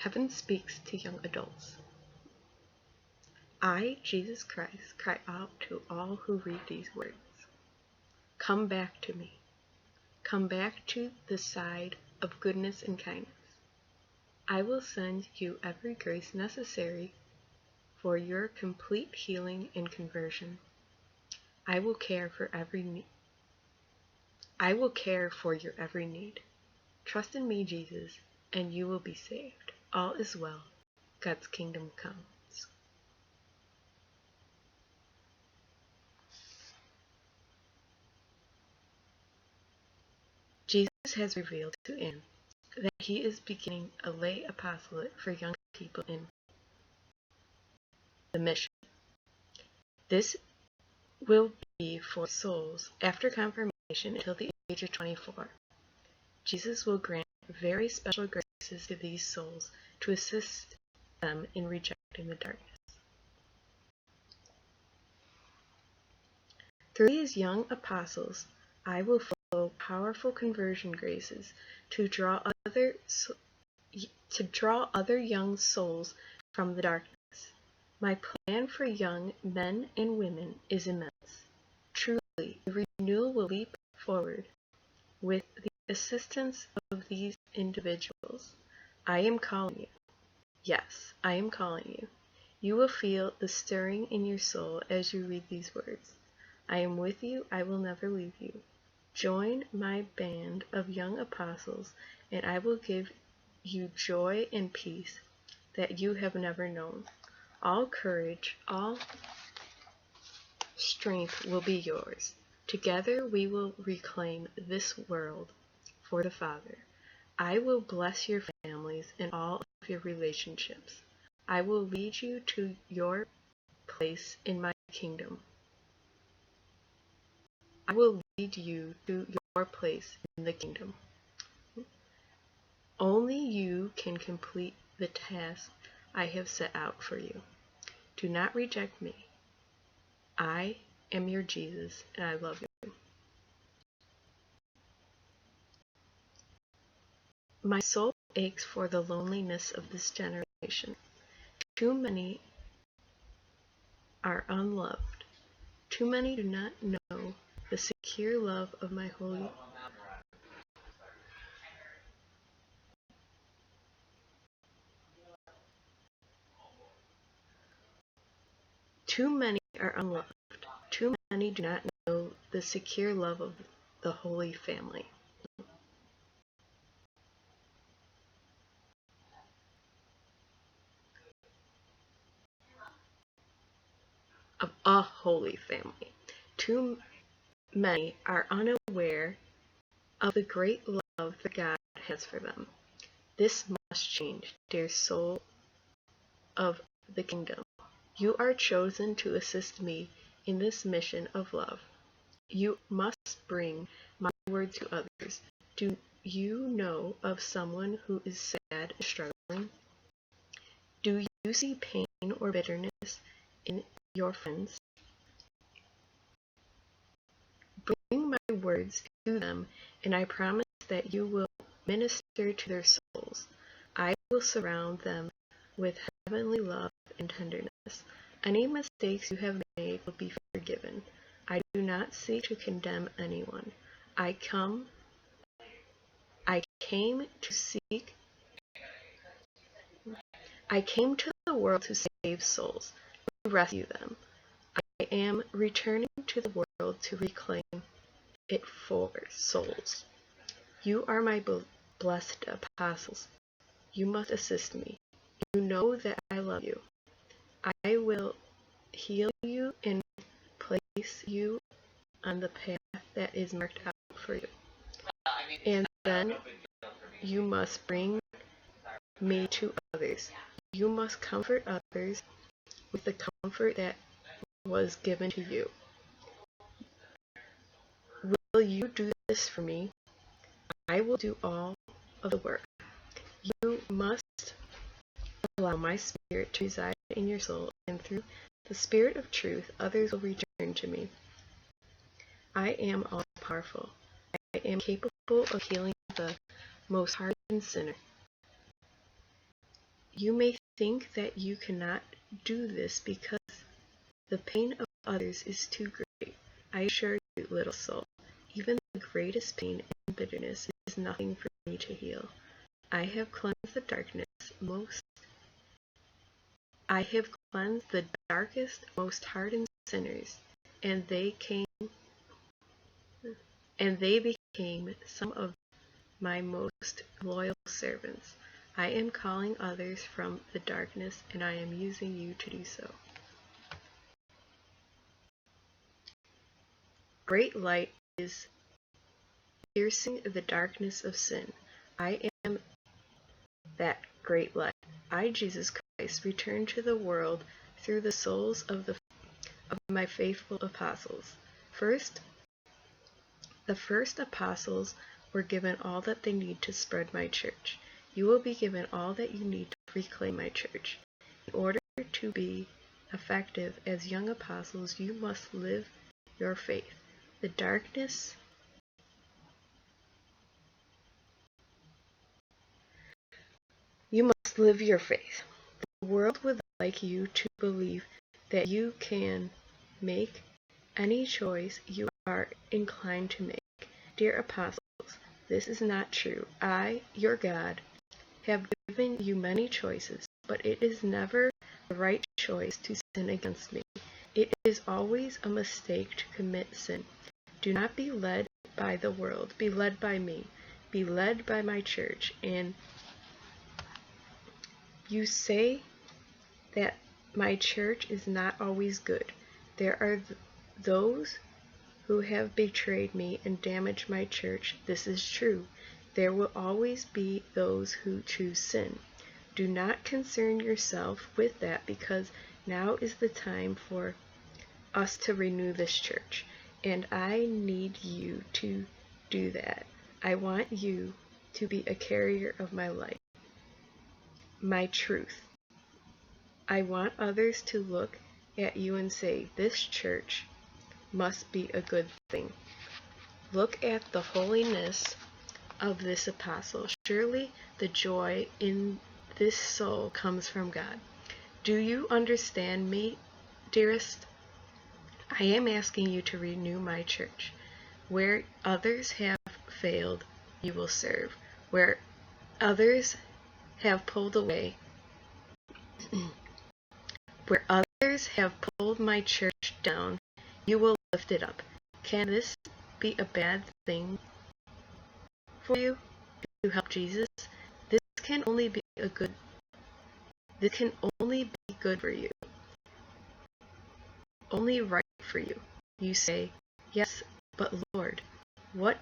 Heaven speaks to young adults. I, Jesus Christ, cry out to all who read these words. Come back to me. Come back to the side of goodness and kindness. I will send you every grace necessary for your complete healing and conversion. I will care for your every need. Trust in me, Jesus, and you will be saved. All is well. God's kingdom comes. Jesus has revealed to Anne that he is beginning a lay apostolate for young people in the mission. This will be for souls after confirmation until the age of 24. Jesus will grant very special graces to these souls to assist them in rejecting the darkness. Through these young apostles, I will flow powerful conversion graces to draw other young souls from the darkness. My plan for young men and women is immense. Truly, the renewal will leap forward with the assistance of these individuals. I am calling you. Yes, I am calling you. You will feel the stirring in your soul as you read these words. I am with you, I will never leave you. Join my band of young apostles, and I will give you joy and peace that you have never known. All courage, all strength will be yours. Together we will reclaim this world for the Father. I will bless your families and all of your relationships. I will lead you to your place in my kingdom. I will lead you to your place in the kingdom. Only you can complete the task I have set out for you. Do not reject me. I am your Jesus, and I love you. My soul aches for the loneliness of this generation. Too many are unloved. Too many do not know the secure love of my holy. Too many are unloved. Too many do not know the secure love of the Holy Family. Of a Holy Family. Too many are unaware of the great love that God has for them. This must change, dear soul of the kingdom. You are chosen to assist me in this mission of love. You must bring my word to others. Do you know of someone who is sad and struggling? Do you see pain or bitterness in your friends? Bring my words to them, and I promise that you will minister to their souls. I will surround them with heavenly love and tenderness. Any mistakes you have made will be forgiven. I do not seek to condemn anyone. I came to the world to save souls, to rescue them. I am returning to the world to reclaim it for souls. You are my blessed apostles. You must assist me. You know that I love you. I will heal you and place you on the path that is marked out for you. And then you must bring me to others. You must comfort others with the comfort that was given to you. Will you do this for me? I will do all of the work. You must allow my spirit to reside in your soul, and through the spirit of truth, others will return to me. I am all-powerful. I am capable of healing the most hardened sinner. You may think that you cannot do this because the pain of others is too great. I assure you, little soul, even the greatest pain and bitterness is nothing for me to heal. I have cleansed the darkest, most hardened sinners, and they became some of my most loyal servants. I am calling others from the darkness, and I am using you to do so. Great light is piercing the darkness of sin. I am that great light. I, Jesus Christ, returned to the world through the souls of my faithful apostles. The first apostles were given all that they need to spread my church. You will be given all that you need to reclaim my church. In order to be effective as young apostles, you must live your faith. The darkness You must live your faith. The world would like you to believe that you can make any choice you are inclined to make. Dear apostles, this is not true. I, your God, have given you many choices, but it is never the right choice to sin against me. It is always a mistake to commit sin. Do not be led by the world. Be led by me. Be led by my church. And you say that my church is not always good. There are those who have betrayed me and damaged my church. This is true. There will always be those who choose sin. Do not concern yourself with that, because now is the time for us to renew this church, and I need you to do that. I want you to be a carrier of my light, my truth. I want others to look at you and say, this church must be a good thing. Look at the holiness of this apostle. Surely the joy in this soul comes from God. Do you understand me, dearest? I am asking you to renew my church. Where others have failed, you will serve. Where others have pulled away, where others have pulled my church down, you will lift it up. Can this be a bad thing for you to help Jesus? This can only be good for you. Only right for you. You say, yes, but Lord, what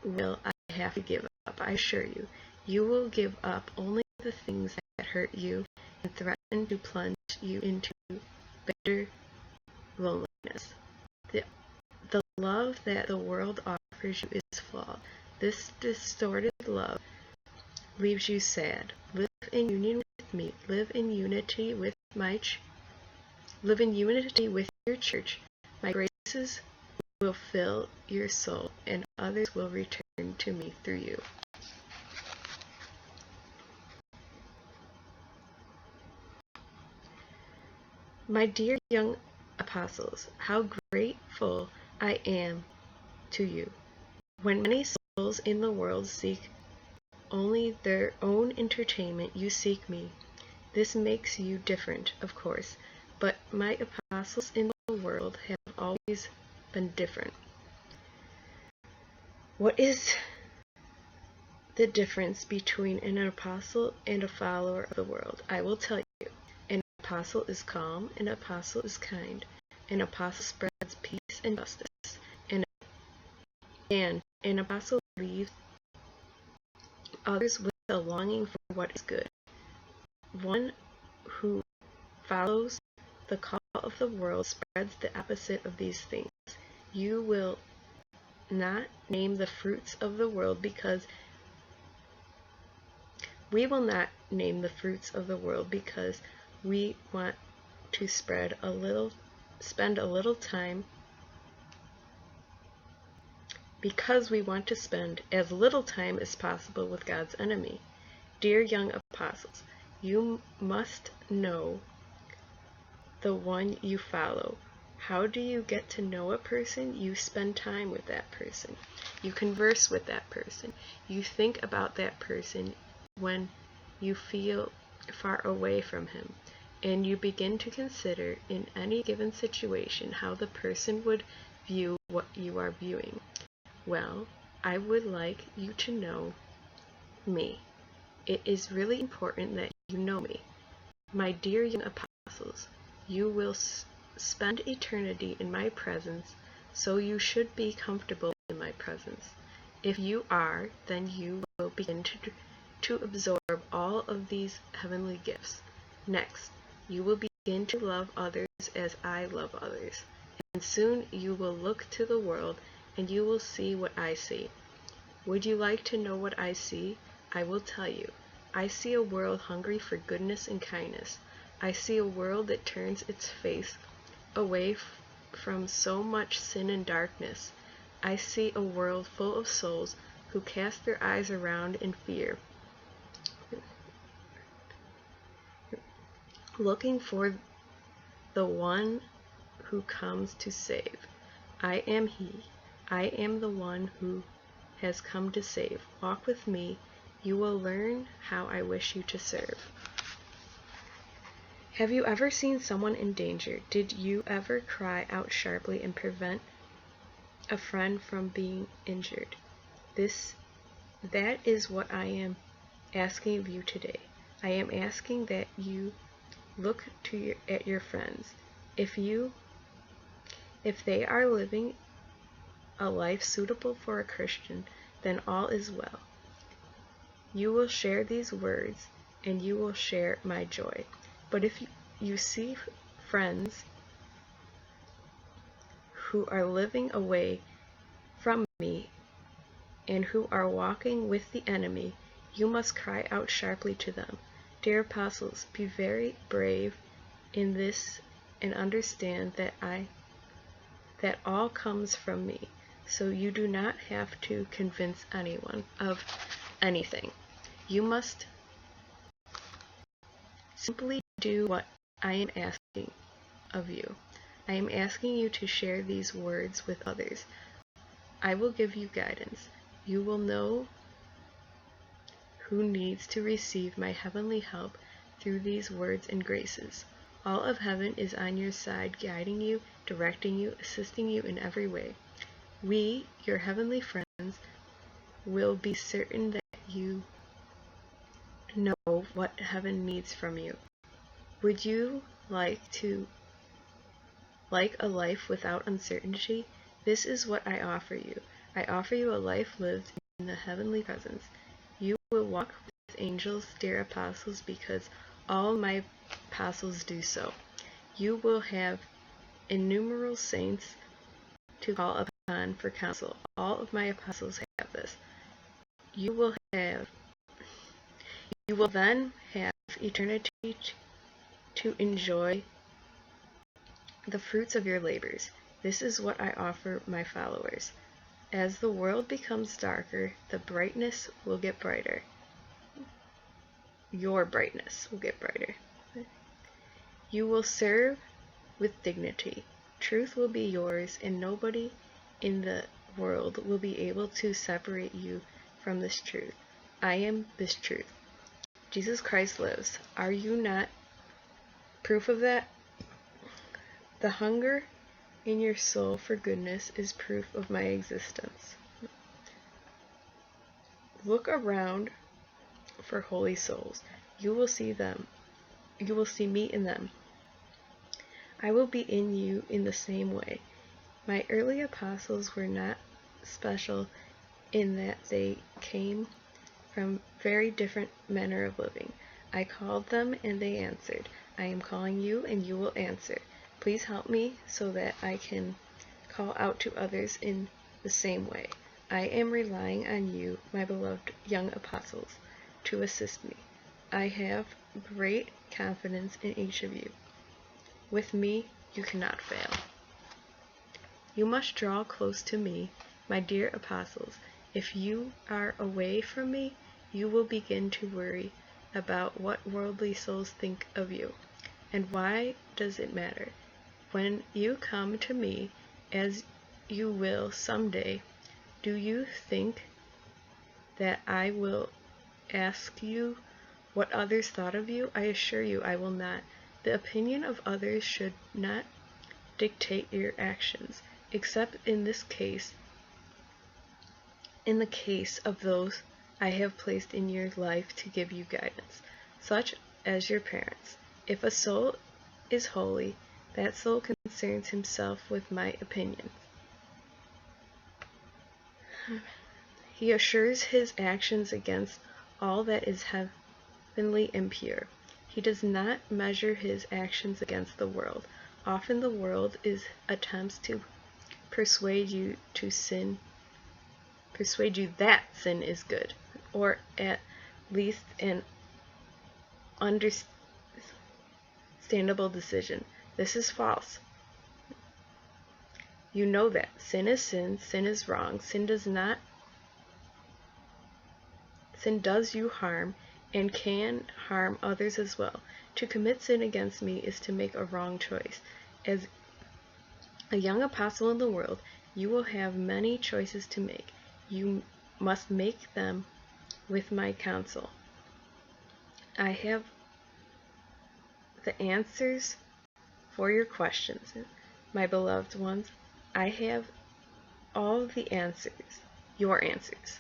will I have to give up? I assure you, you will give up only the things that hurt you and threaten to plunge you into bitter loneliness. The love that the world offers you is flawed. This distorted love leaves you sad. Live in union with me. Live in unity with your church. My graces will fill your soul, and others will return to me through you. My dear young apostles, how grateful I am to you. When many souls in the world seek only their own entertainment, you seek me. This makes you different, of course, but my apostles in the world have always been different. What is the difference between an apostle and a follower of the world? I will tell you. An apostle is calm, an apostle is kind, an apostle spreads peace and justice, and an apostle leaves others with a longing for what is good. One who follows the call of the world spreads the opposite of these things. You will not name the fruits of the world because we will not name the fruits of the world because we want to spend a little time because we want to spend as little time as possible with God's enemy. Dear young apostles, You must know the one you follow. How do you get to know a person? You spend time with that person. You converse with that person. You think about that person when you feel far away from him. And you begin to consider in any given situation how the person would view what you are viewing. Well, I would like you to know me. It is really important that you know me. My dear young apostles, you will spend eternity in my presence, so you should be comfortable in my presence. If you are, then you will begin to absorb all of these heavenly gifts. Next, you will begin to love others as I love others. And soon you will look to the world and you will see what I see. Would you like to know what I see? I will tell you. I see a world hungry for goodness and kindness. I see a world that turns its face away from so much sin and darkness. I see a world full of souls who cast their eyes around in fear, looking for the one who comes to save. I am he. I am the one who has come to save. Walk with me. You will learn how I wish you to serve. Have you ever seen someone in danger? Did you ever cry out sharply and prevent a friend from being injured? That is what I am asking of you today. I am asking that you look at your friends. If they are living a life suitable for a Christian, then all is well. You will share these words and you will share my joy. But if you see friends who are living away from me and who are walking with the enemy, you must cry out sharply to them. Dear apostles, be very brave in this and understand that all comes from me, so you do not have to convince anyone of anything. You must simply do what I am asking of you. I am asking you to share these words with others. I will give you guidance. You will know who needs to receive my heavenly help through these words and graces. All of heaven is on your side, guiding you, directing you, assisting you in every way. We, your heavenly friends, will be certain that you know what heaven needs from you. Would you like a life without uncertainty? This is what I offer you. I offer you a life lived in the heavenly presence. You will walk with angels, dear apostles, because all my apostles do so. You will have innumerable saints to call upon for counsel. All of my apostles have this. You will then have eternity to enjoy the fruits of your labors. This is what I offer my followers. As the world becomes darker, the brightness will get brighter. Your brightness will get brighter. You will serve with dignity. Truth will be yours, and nobody in the world will be able to separate you from this truth. I am this truth. Jesus Christ lives. Are you not proof of that? The hunger in your soul for goodness is proof of my existence. Look around for holy souls. You will see them. You will see me in them. I will be in you in the same way. My early apostles were not special in that they came from very different manner of living. I called them and they answered. I am calling you and you will answer. Please help me so that I can call out to others in the same way. I am relying on you, my beloved young apostles, to assist me. I have great confidence in each of you. With me, you cannot fail. You must draw close to me, my dear apostles. If you are away from me, you will begin to worry about what worldly souls think of you. And why does it matter? When you come to me, as you will someday, do you think that I will ask you what others thought of you? I assure you I will not. The opinion of others should not dictate your actions, except in the case of those I have placed in your life to give you guidance, such as your parents. If a soul is holy, that soul concerns himself with my opinions. He assures his actions against all that is heavenly and pure. He does not measure his actions against the world. Often the world attempts to persuade you that sin is good, or at least an understandable decision. This is false. You know that sin is wrong, sin does you harm and can harm others as well. To commit sin against me is to make a wrong choice. As a young apostle in the world, you will have many choices to make. You must make them with my counsel. I have the answers for your questions, my beloved ones. I have all the answers, your answers.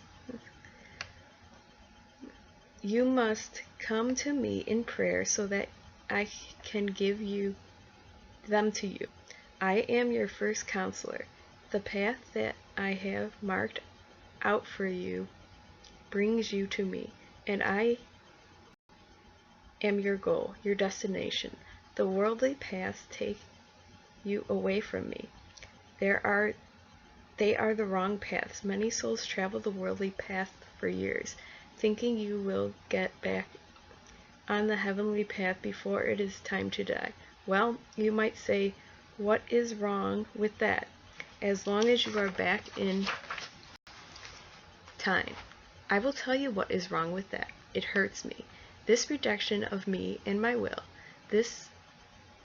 You must come to me in prayer so that I can give them to you. I am your first counselor. The path that I have marked out for you brings you to me, and I am your goal, your destination. The worldly paths take you away from me. They are the wrong paths. Many souls travel the worldly path for years, thinking you will get back on the heavenly path before it is time to die. Well, you might say, what is wrong with that? As long as you are back in time. I will tell you what is wrong with that. It hurts me. This rejection of me and my will, this,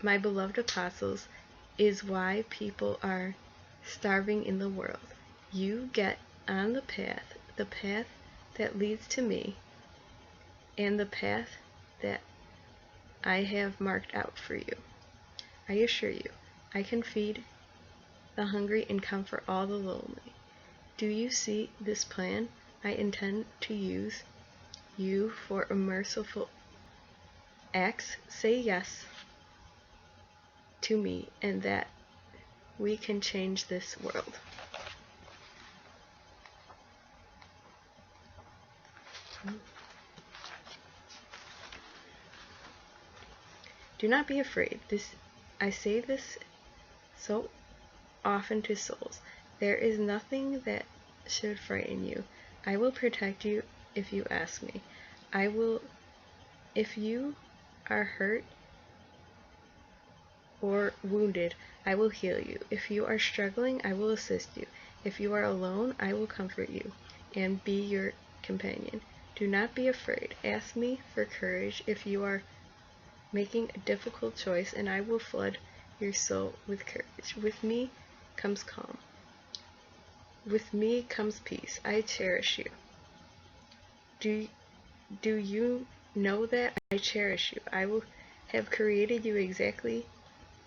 my beloved apostles, is why people are starving in the world. You get on the path that leads to me, and the path that I have marked out for you. I assure you, I can feed the hungry and comfort all the lonely. Do you see this plan? I intend to use you for a merciful acts. Say yes to me, and that we can change this world. Do not be afraid. I say this so often to souls. There is nothing that should frighten you. I will protect you if you ask me. If you are hurt or wounded, I will heal you. If you are struggling, I will assist you. If you are alone, I will comfort you and be your companion. Do not be afraid. Ask me for courage if you are making a difficult choice, and I will flood your soul with courage. With me comes calm. With me comes peace. I cherish you. Do you know that I cherish you? I will have created you exactly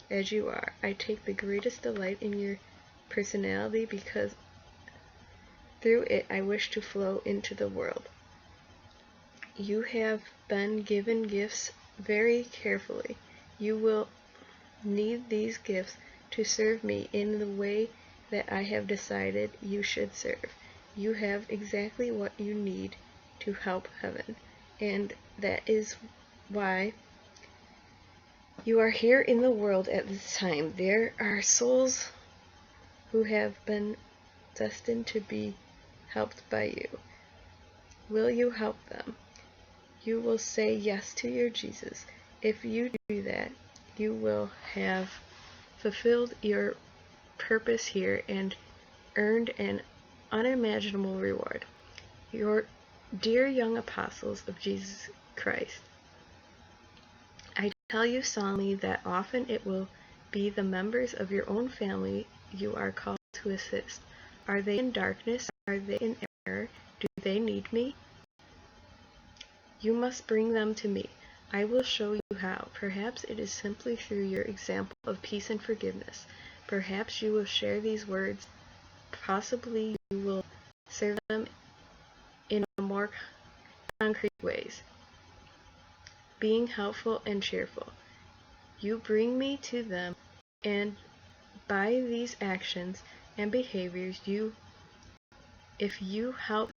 as you are. I take the greatest delight in your personality because through it I wish to flow into the world. You have been given gifts very carefully. You will need these gifts to serve me in the way that I have decided you should serve. You have exactly what you need to help heaven, and that is why you are here in the world at this time. There are souls who have been destined to be helped by you. Will you help them? You will say yes to your Jesus. If you do that, you will have fulfilled your purpose here and earned an unimaginable reward. Your Dear young apostles of Jesus Christ, I tell you solemnly that often it will be the members of your own family you are called to assist. Are they in darkness? Are they in error? Do they need me? You must bring them to me. I will show you how. Perhaps it is simply through your example of peace and forgiveness. Perhaps you will share these words. Possibly you will serve them in more concrete ways, being helpful and cheerful. You bring me to them, and by these actions and behaviors, if you help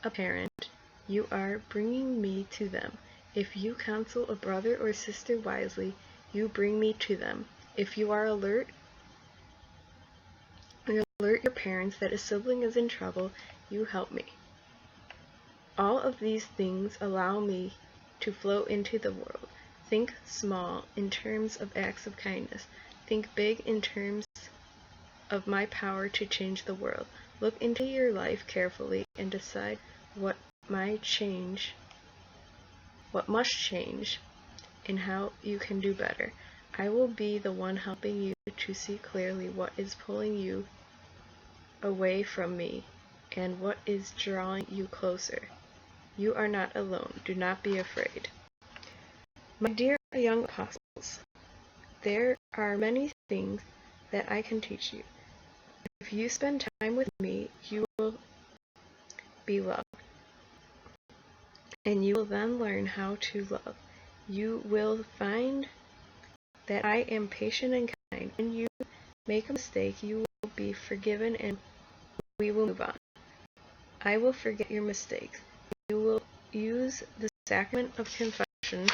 a parent, you are bringing me to them. If you counsel a brother or sister wisely, you bring me to them. If you are alert your parents that a sibling is in trouble, you help me. All of these things allow me to flow into the world. Think small in terms of acts of kindness. Think big in terms of my power to change the world. Look into your life carefully and decide what must change, and how you can do better. I will be the one helping you to see clearly what is pulling you away from me and what is drawing you closer. You are not alone. Do not be afraid. My dear young apostles, there are many things that I can teach you. If you spend time with me, you will be loved, and you will then learn how to love. You will find that I am patient and kind. When you make a mistake, you will be forgiven and we will move on. I will forget your mistakes. You will use the sacrament of confession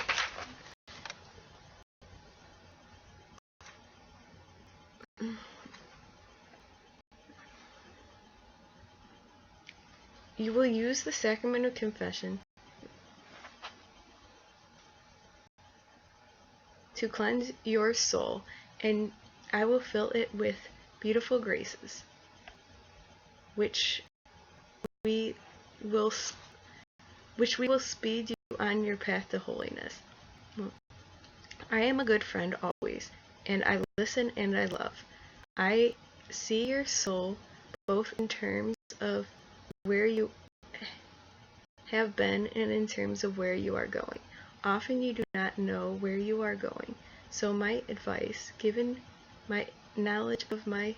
to cleanse your soul, and I will fill it with beautiful graces, which we will speed you on your path to holiness. I am a good friend always, and I listen and I love. I see your soul both in terms of where you have been and in terms of where you are going. Often you do not know where you are going, so my advice, given my knowledge of my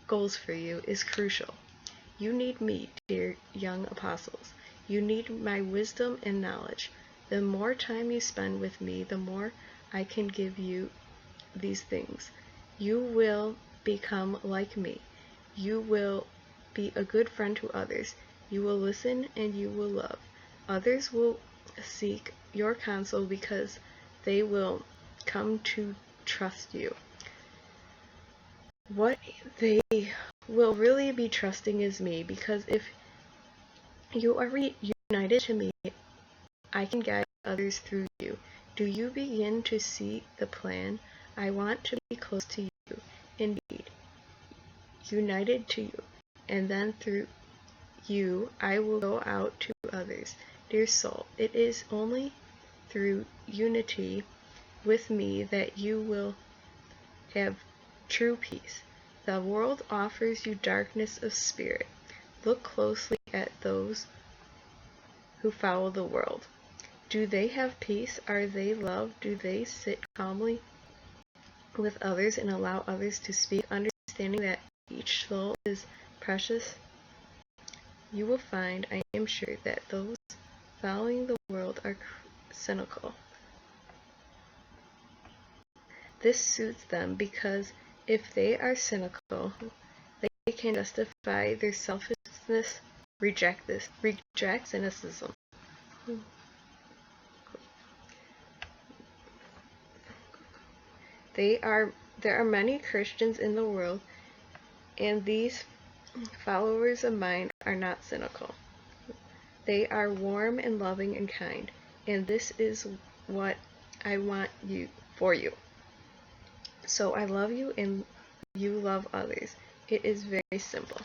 goals for you, is crucial. You need me, dear young apostles. You need my wisdom and knowledge. The more time you spend with me, the more I can give you these things. You will become like me. You will be a good friend to others. You will listen and you will love. Others will seek your counsel because they will come to trust you. What they will really be trusting is me, because if you are united to me, I can guide others through you. Do you begin to see the plan? I want to be close to you, indeed, united to you, and then through you I will go out to others. Dear soul, it is only through unity with me that you will have true peace. The world offers you darkness of spirit. Look closely at those who follow the world. Do they have peace? Are they love? Do they sit calmly with others and allow others to speak, understanding that each soul is precious? You will find, I am sure, that those following the world are cynical. This suits them because if they are cynical, they can justify their selfishness. Reject cynicism. There are many Christians in the world, and these followers of mine are not cynical. They are warm and loving and kind, and this is what I want for you. So I love you and you love others. It is very simple.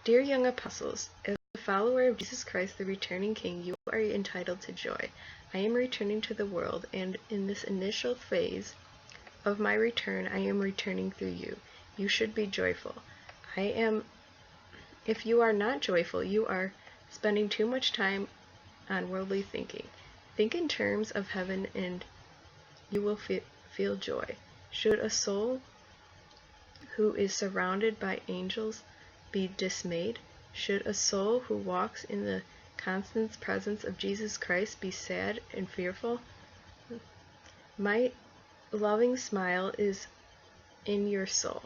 Dear young apostles, as a follower of Jesus Christ, the returning King, you are entitled to joy. I am returning to the world, and in this initial phase of my return, I am returning through you. You should be joyful. If you are not joyful, you are spending too much time on worldly thinking. Think in terms of heaven and you will feel joy. Should a soul who is surrounded by angels be dismayed? Should a soul who walks in the constant presence of Jesus Christ be sad and fearful? My loving smile is in your soul.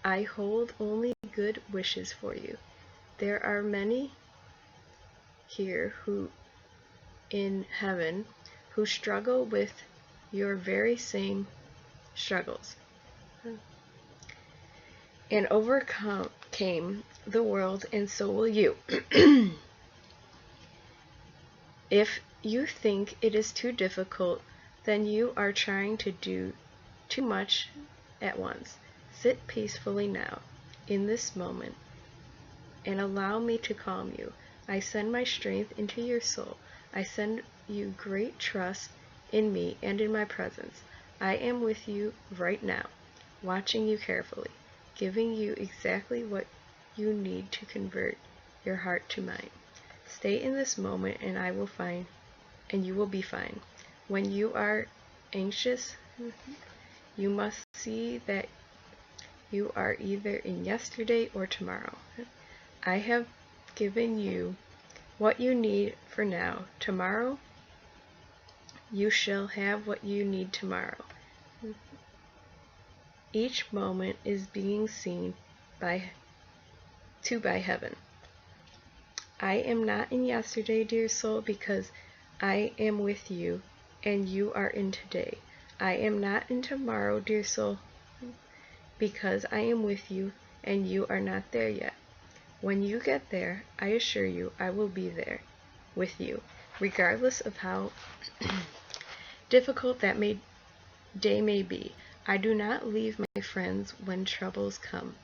I hold only good wishes for you. There are many here who in heaven who struggle with your very same struggles and overcame the world, and so will you. If you think it is too difficult, then you are trying to do too much at once. Sit peacefully now, in this moment, and allow me to calm you. I send my strength into your soul. I send you great trust in me and in my presence. I am with you right now, watching you carefully, giving you exactly what you need to convert your heart to mine. Stay in this moment and you will be fine. When you are anxious, you must see that you are either in yesterday or tomorrow. I have given you what you need for now. Tomorrow, you shall have what you need tomorrow. Each moment is being seen by heaven. I am not in yesterday, dear soul, because I am with you and you are in today. I am not in tomorrow, dear soul, because I am with you and you are not there yet. When you get there, I assure you I will be there with you, regardless of how difficult that day may be. I do not leave my friends when troubles come.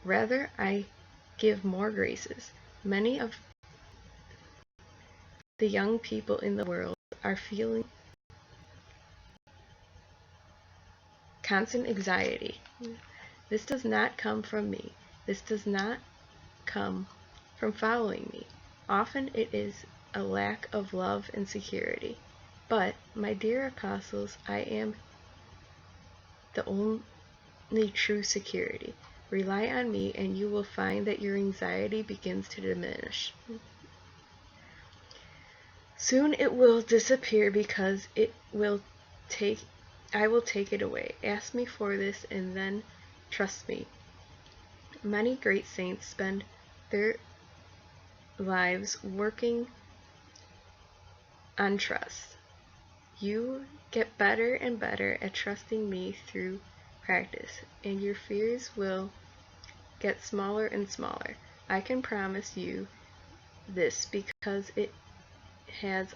Rather, I give more graces. Many of the young people in the world are feeling constant anxiety. This does not come from me. This does not come from following me. Often it is a lack of love and security. But, my dear apostles, I am the only true security. Rely on me and you will find that your anxiety begins to diminish. Soon it will disappear because I will take it away. Ask me for this and then trust me. Many great saints spend their lives working on trust. You get better and better at trusting me through practice, and your fears will get smaller and smaller. I can promise you this because it has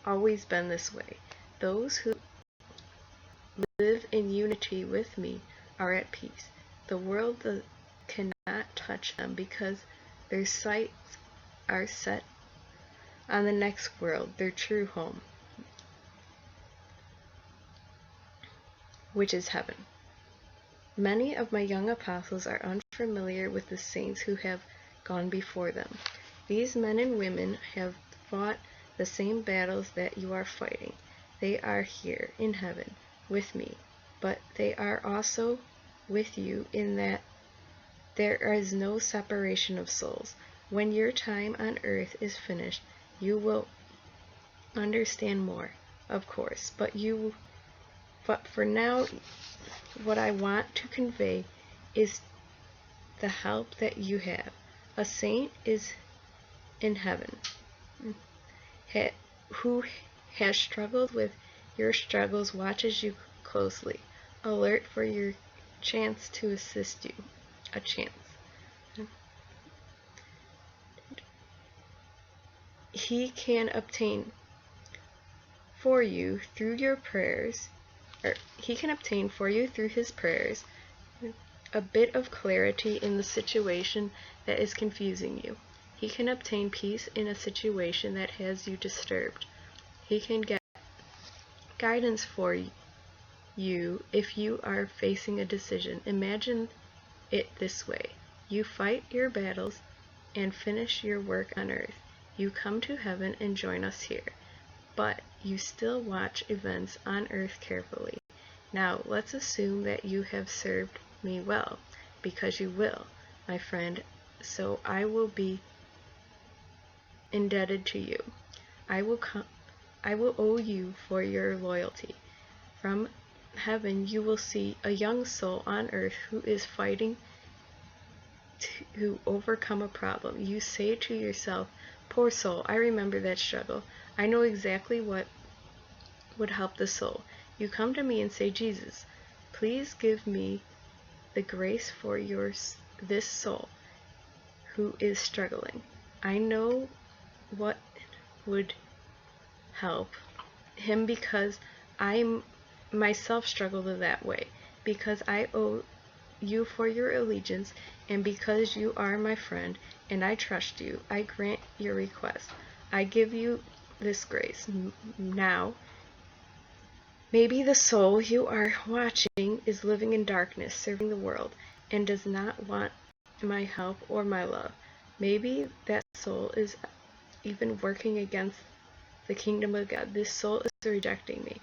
always been this way. Those who live in unity with me are at peace. The world cannot touch them because their sights are set on the next world, their true home, which is heaven. Many of my young apostles are unfamiliar with the saints who have gone before them. These men and women have fought the same battles that you are fighting. They are here in heaven with me, but they are also with you in that there is no separation of souls. When your time on earth is finished, you will understand more, of course, but for now, what I want to convey is the help that you have. A saint is in heaven who has struggled with your struggles, watches you closely, alert for your chance to assist you. A chance. He can obtain for you through your prayers, or he can obtain for you through his prayers a bit of clarity in the situation that is confusing you. He can obtain peace in a situation that has you disturbed. He can get guidance for you if you are facing a decision. Imagine it this way. You fight your battles and finish your work on earth. You come to heaven and join us here. But you still watch events on earth carefully. Now, let's assume that you have served me well, because you will, my friend, so I will be indebted to you. I will owe you for your loyalty. From heaven you will see a young soul on earth who is fighting to overcome a problem. You say to yourself, poor soul, I remember that struggle. I know exactly what would help the soul. You come to me and say, Jesus, please give me the grace for this soul who is struggling. I know what would help him because I myself struggled in that way. Because I owe you for your allegiance, and because you are my friend and I trust you, I grant your request. I give you this grace. Now, maybe the soul you are watching is living in darkness, serving the world, and does not want my help or my love. Maybe that soul is even working against the kingdom of God. This soul is rejecting me.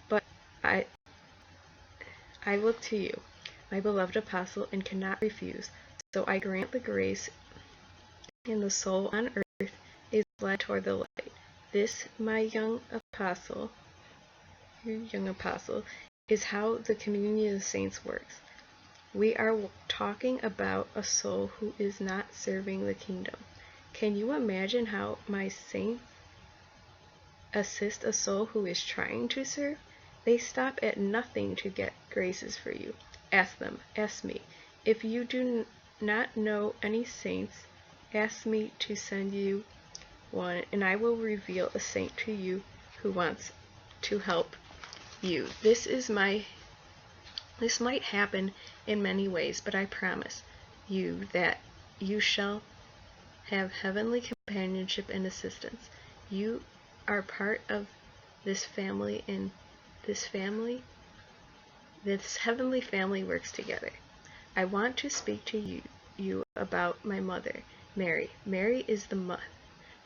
But I look to you, my beloved apostle, and cannot refuse. So I grant the grace, and the soul on earth is led toward the light. This, my young apostle, is how the communion of the saints works. We are talking about a soul who is not serving the kingdom. Can you imagine how my saints assist a soul who is trying to serve? They stop at nothing to get graces for you. Ask them, ask me. If you do not know any saints, ask me to send you one, and I will reveal a saint to you who wants to help you. This might happen in many ways, but I promise you that you shall have heavenly companionship and assistance. You are part of this family, and this heavenly family works together. I want to speak to you about my mother, Mary. Mary is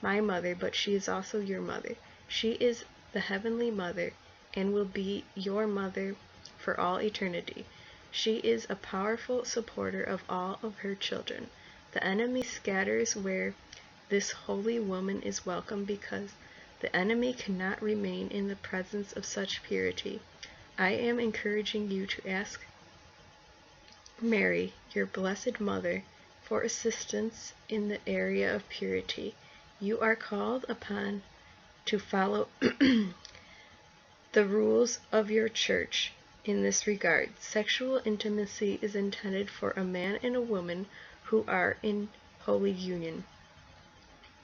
my mother, but she is also your mother. She is the heavenly mother and will be your mother for all eternity. She is a powerful supporter of all of her children. The enemy scatters where this holy woman is welcome, because the enemy cannot remain in the presence of such purity. I am encouraging you to ask Mary, your blessed mother, for assistance in the area of purity. You are called upon to follow the rules of your church in this regard. Sexual intimacy is intended for a man and a woman who are in holy union.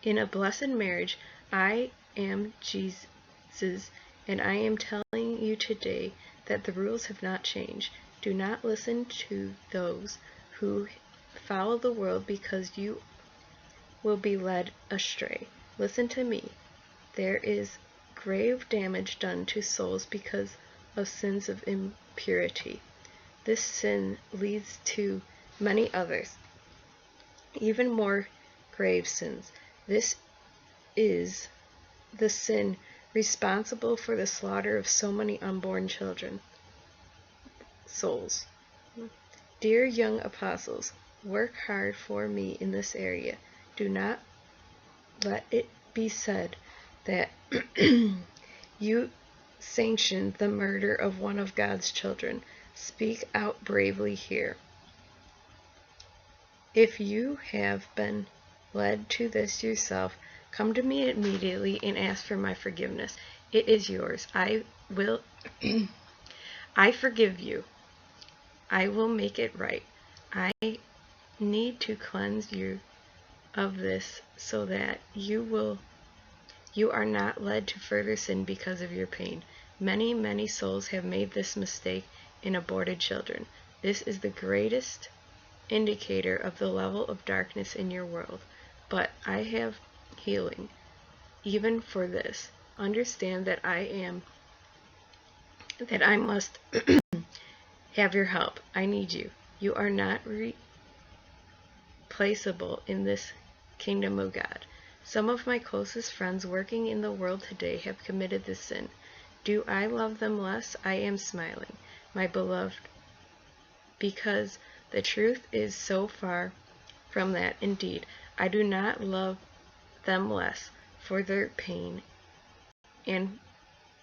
In a blessed marriage, I am Jesus, and I am telling you today that the rules have not changed. Do not listen to those who follow the world, because you will be led astray. Listen to me. There is grave damage done to souls because of sins of impurity. This sin leads to many others, even more grave sins. This is the sin responsible for the slaughter of so many unborn souls. Dear young apostles, work hard for me in this area. Do not let it be said that you sanctioned the murder of one of God's children. Speak out bravely here. If you have been led to this yourself, come to me immediately and ask for my forgiveness. It is yours. I forgive you. I will make it right. I need to cleanse you of this so that you are not led to further sin because of your pain. Many, many souls have made this mistake and aborted children. This is the greatest indicator of the level of darkness in your world. But I have healing, even for this. Understand that I must have your help. I need you. You are not replaceable in this kingdom of God. Some of my closest friends working in the world today have committed this sin. Do I love them less? I am smiling, my beloved, because the truth is so far from that. Indeed, I do not love them less for their pain and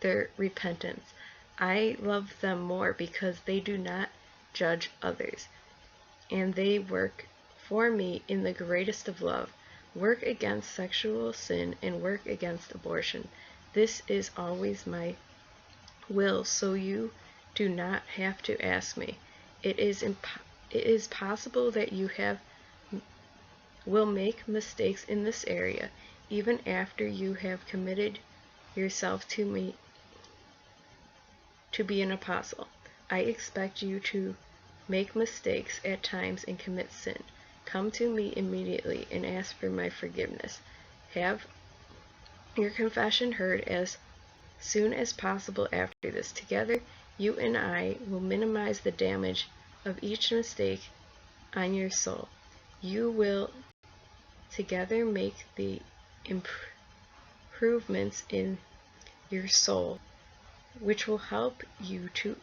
their repentance. I love them more because they do not judge others, and they work for me in the greatest of love. Work against sexual sin and work against abortion. This is always my will, so you do not have to ask me. It is possible that you will make mistakes in this area, even after you have committed yourself to me to be an apostle. I expect you to make mistakes at times and commit sin. Come to me immediately and ask for my forgiveness. Have your confession heard as soon as possible after this. Together, you and I will minimize the damage of each mistake on your soul. You will together make the improvements in your soul, which will help you to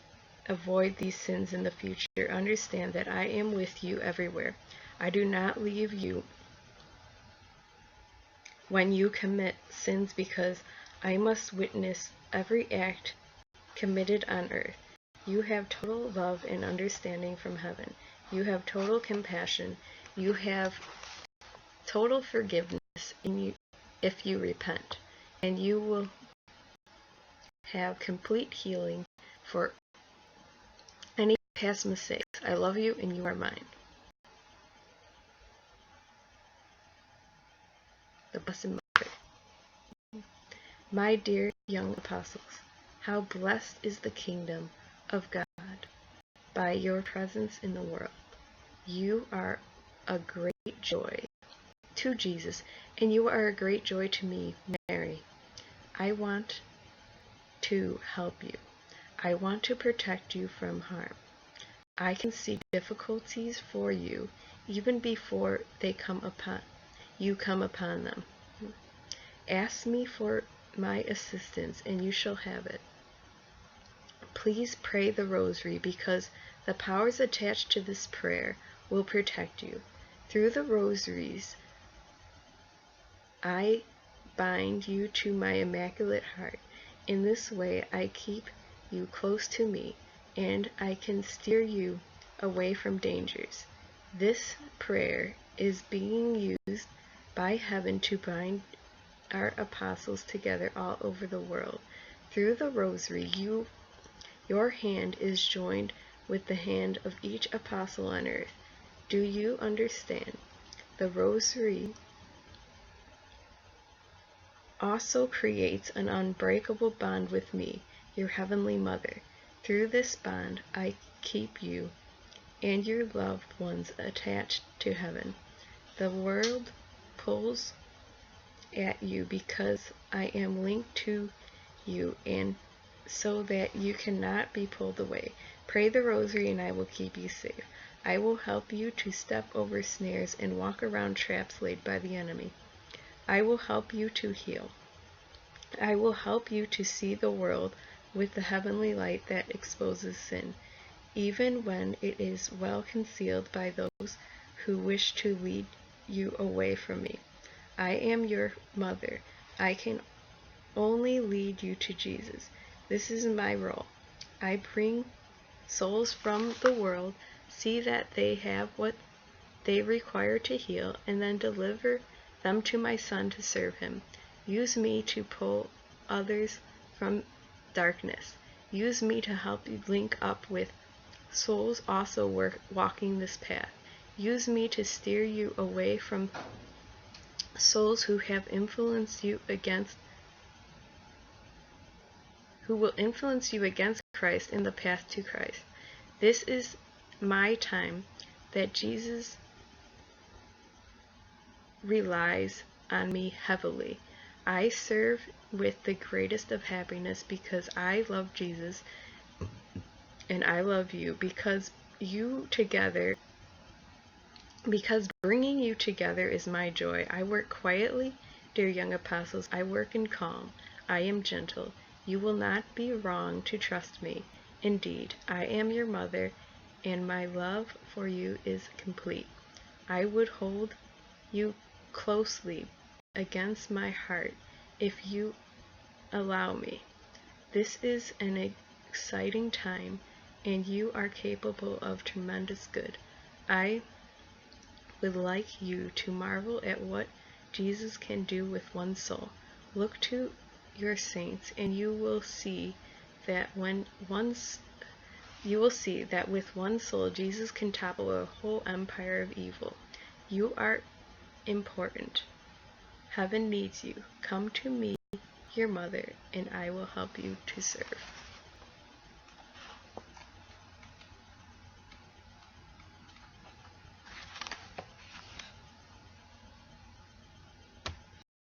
avoid these sins in the future. Understand that I am with you everywhere. I do not leave you when you commit sins, because I must witness every act committed on earth. You have total love and understanding from heaven. You have total compassion. You have total forgiveness if you repent. And you will have complete healing for any past mistakes. I love you and you are mine. The Blessed Mother. My dear young apostles, how blessed is the kingdom of God by your presence in the world. You are a great joy to Jesus, and you are a great joy to me, Mary. I want to help you. I want to protect you from harm. I can see difficulties for you even before they come upon them. Ask me for my assistance and you shall have it. Please pray the rosary, because the powers attached to this prayer will protect you. Through the rosaries, I bind you to my Immaculate Heart. In this way, I keep you close to me, and I can steer you away from dangers. This prayer is being used by heaven to bind our apostles together all over the world. Through the rosary, your hand is joined with the hand of each apostle on earth. Do you understand? The rosary also creates an unbreakable bond with me, your heavenly mother. Through this bond, I keep you and your loved ones attached to heaven. The world pulls at you because I am linked to you, and so that you cannot be pulled away. Pray the rosary and I will keep you safe. I will help you to step over snares and walk around traps laid by the enemy. I will help you to heal. I will help you to see the world with the heavenly light that exposes sin, even when it is well concealed by those who wish to lead you away from me. I am your mother. I can only lead you to Jesus. This is my role. I bring souls from the world, see that they have what they require to heal, and then deliver them to my Son to serve him. Use me to pull others from darkness. Use me to help you link up with souls also walking this path. Use me to steer you away from souls who will influence you against Christ in the path to Christ. This is my time that Jesus relies on me heavily. I serve with the greatest of happiness because I love Jesus and I love you because bringing you together is my joy. I work quietly, dear young apostles. I work in calm. I am gentle. You will not be wrong to trust me. Indeed, I am your mother, and my love for you is complete. I would hold you closely against my heart if you allow me. This is an exciting time, and you are capable of tremendous good. I would like you to marvel at what Jesus can do with one soul. Look to your saints, and you will see that with one soul Jesus can topple a whole empire of evil. You are important. Heaven needs you. Come to me, your mother, and I will help you to serve.